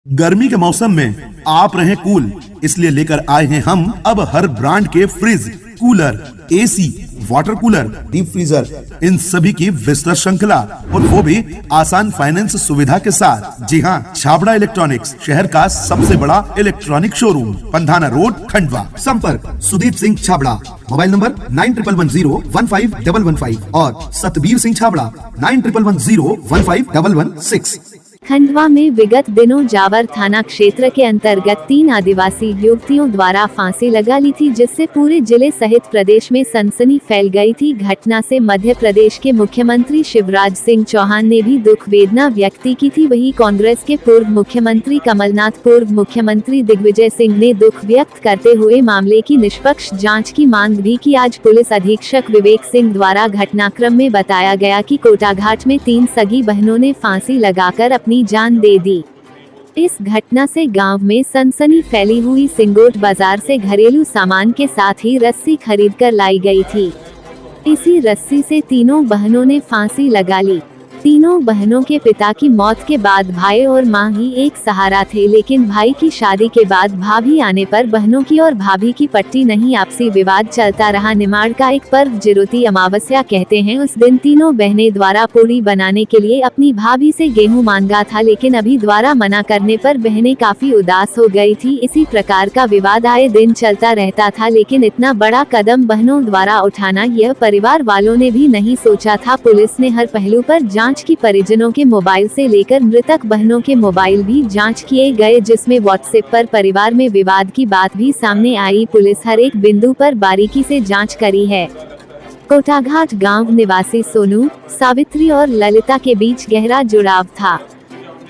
गर्मी के मौसम में आप रहें कूल, इसलिए लेकर आए हैं हम अब हर ब्रांड के fridge, cooler, AC, water cooler, deep freezer, इन सभी की विस्तृत श्रृंखला और वो भी आसान फाइनेंस सुविधा के साथ। जी हाँ, छाबड़ा इलेक्ट्रॉनिक्स शहर का सबसे बड़ा electronic showroom, Pandhana road, Khandwa. संपर्क सुदीप सिंह छाबड़ा, मोबाइल नंबर 9111015115 और सतबीर सिंह छाबड़ा 9111015116। खंडवा में विगत दिनों जावर थाना क्षेत्र के अंतर्गत 3 आदिवासी युवतियों द्वारा फांसी लगा ली थी, जिससे पूरे जिले सहित प्रदेश में सनसनी फैल गई थी। घटना से मध्य प्रदेश के मुख्यमंत्री शिवराज सिंह चौहान ने भी दुख वेदना व्यक्त की थी। वहीं कांग्रेस के पूर्व मुख्यमंत्री कमलनाथ, पूर्व मुख्यमंत्री दिग्विजय सिंह ने दुख व्यक्त करते हुए मामले की निष्पक्ष जाँच की मांग भी की। आज पुलिस अधीक्षक विवेक सिंह द्वारा घटनाक्रम में बताया गया कि कोटाघाट में 3 सगी बहनों ने फांसी लगाकर अपनी जान दे दी। इस घटना से गांव में सनसनी फैली हुई। सिंगोट बाजार से घरेलू सामान के साथ ही रस्सी खरीदकर लाई गई थी। इसी रस्सी से तीनों बहनों ने फांसी लगा ली। तीनों बहनों के पिता की मौत के बाद भाई और मां ही एक सहारा थे, लेकिन भाई की शादी के बाद भाभी आने पर बहनों की और भाभी की पट्टी नहीं, आपसी विवाद चलता रहा। निमाड़ का एक पर्व जिरोती अमावस्या कहते हैं, उस दिन तीनों बहनें द्वारा पूड़ी बनाने के लिए अपनी भाभी से गेहूं मांगा था, लेकिन अभी द्वारा मना करने पर बहनें काफी उदास हो गई थी। इसी प्रकार का विवाद आए दिन चलता रहता था, लेकिन इतना बड़ा कदम बहनों द्वारा उठाना यह परिवार वालों ने भी नहीं सोचा था। पुलिस ने हर पहलू पर जांच की, परिजनों के मोबाइल से लेकर मृतक बहनों के मोबाइल भी जांच किए गए, जिसमें व्हाट्सएप पर परिवार में विवाद की बात भी सामने आई। पुलिस हर एक बिंदु पर बारीकी से जांच करी है। कोटाघाट गांव निवासी सोनू, सावित्री और ललिता के बीच गहरा जुड़ाव था।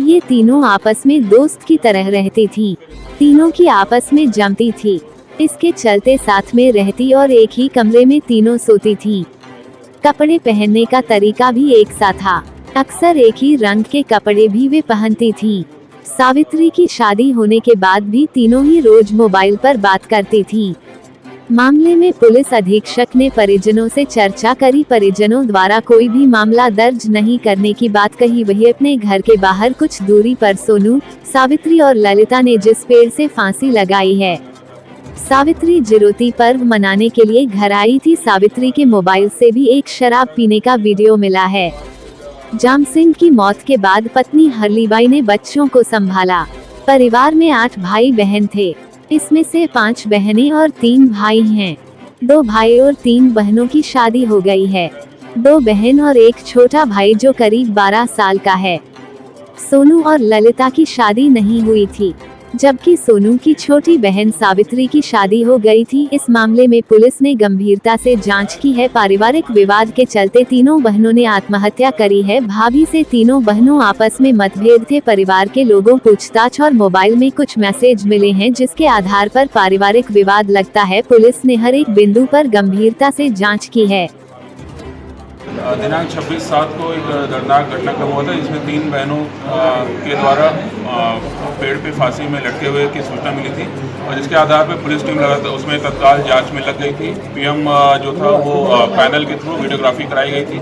ये तीनों आपस में दोस्त की तरह रहती थी। तीनों की आपस में जमती थी। इसके चलते साथ में रहती और एक ही कमरे में तीनों सोती थी। कपड़े पहनने का तरीका भी एक सा था। अक्सर एक ही रंग के कपड़े भी वे पहनती थीं। सावित्री की शादी होने के बाद भी तीनों ही रोज मोबाइल पर बात करती थीं। मामले में पुलिस अधीक्षक ने परिजनों से चर्चा करी। परिजनों द्वारा कोई भी मामला दर्ज नहीं करने की बात कही। वही अपने घर के बाहर कुछ दूरी पर सोनू, सावित्री और ललिता ने जिस पेड़ से फांसी लगाई है। सावित्री जिरोती पर्व मनाने के लिए घर आई थी। सावित्री के मोबाइल से भी एक शराब पीने का वीडियो मिला है। जाम सिंह की मौत के बाद पत्नी हरलीबाई ने बच्चों को संभाला। परिवार में 8 भाई बहन थे। इसमें से 5 बहनें और 3 भाई हैं। 2 भाई और 3 बहनों की शादी हो गई है। 2 बहन और एक छोटा भाई जो करीब 12 साल का है। सोनू और ललिता की शादी नहीं हुई थी, जबकि सोनू की छोटी बहन सावित्री की शादी हो गई थी। इस मामले में पुलिस ने गंभीरता से जांच की है। पारिवारिक विवाद के चलते तीनों बहनों ने आत्महत्या करी है। भाभी से तीनों बहनों आपस में मतभेद थे। परिवार के लोगों पूछताछ और मोबाइल में कुछ मैसेज मिले हैं, जिसके आधार पर पारिवारिक विवाद लगता है। पुलिस ने हर एक बिंदु पर गंभीरता से जाँच की है। दिनांक 26/7 को एक दर्दनाक घटनाक्रम हुआ था, जिसमें 3 बहनों के द्वारा पेड़ पे फांसी में लटके हुए की सूचना मिली थी और जिसके आधार पर पुलिस टीम लगातार उसमें तत्काल जांच में लग गई थी। पीएम जो था वो पैनल के थ्रू वीडियोग्राफी कराई गई थी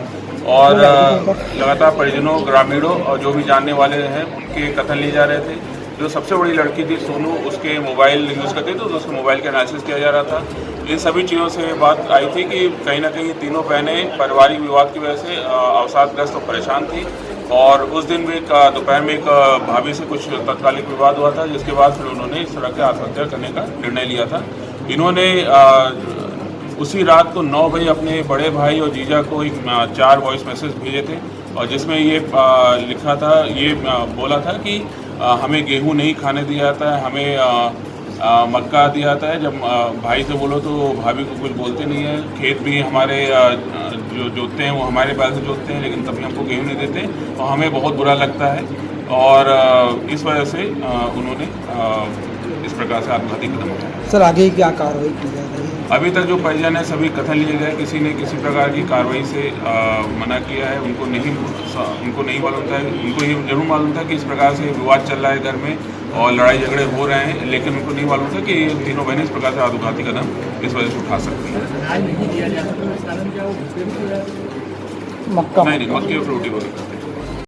और लगातार परिजनों, ग्रामीणों और जो भी जानने वाले हैं उनके कथन लिए जा रहे थे। जो सबसे बड़ी लड़की थी सोनू, उसके मोबाइल यूज़ करती थी, तो उसके मोबाइल का एनालिसिस किया जा रहा था। इन सभी चीज़ों से बात आई थी कि कहीं ना कहीं तीनों बहनें पारिवारिक विवाद की वजह से अवसादग्रस्त और परेशान थी और उस दिन में दोपहर में एक भाभी से कुछ तत्कालिक विवाद हुआ था, जिसके बाद फिर उन्होंने इस तरह के आत्महत्या करने का निर्णय लिया था। इन्होंने उसी रात को 9 बजे अपने बड़े भाई और जीजा को एक 4 वॉइस मैसेज भेजे थे और जिसमें ये लिखा था, ये बोला था कि हमें गेहूं नहीं खाने दिया जाता है, हमें मक्का दिया जाता है। जब भाई से बोलो तो भाभी को कुछ बोलते नहीं है। खेत भी हमारे जो जोतते हैं वो हमारे पैसे से जोतते हैं, लेकिन तभी हमको गेहूं नहीं देते और हमें बहुत बुरा लगता है और इस वजह से उन्होंने इस प्रकार से आत्महत्या कदम उठाया। सर, आगे क्या कार्रवाई की जा रही है? अभी तक जो परिजन है सभी कथन लिए गए, किसी ने किसी प्रकार की कार्रवाई से मना किया है। उनको नहीं मालूम था, उनको ये जरूर मालूम था कि इस प्रकार से विवाद चल रहा है घर में और लड़ाई झगड़े हो रहे हैं, लेकिन उनको नहीं मालूम था कि तीनों बहनें इस प्रकार से आत्मघाती कदम इस वजह से उठा सकती हैं। मक्का नहीं, मक्के और रोटी वगैरह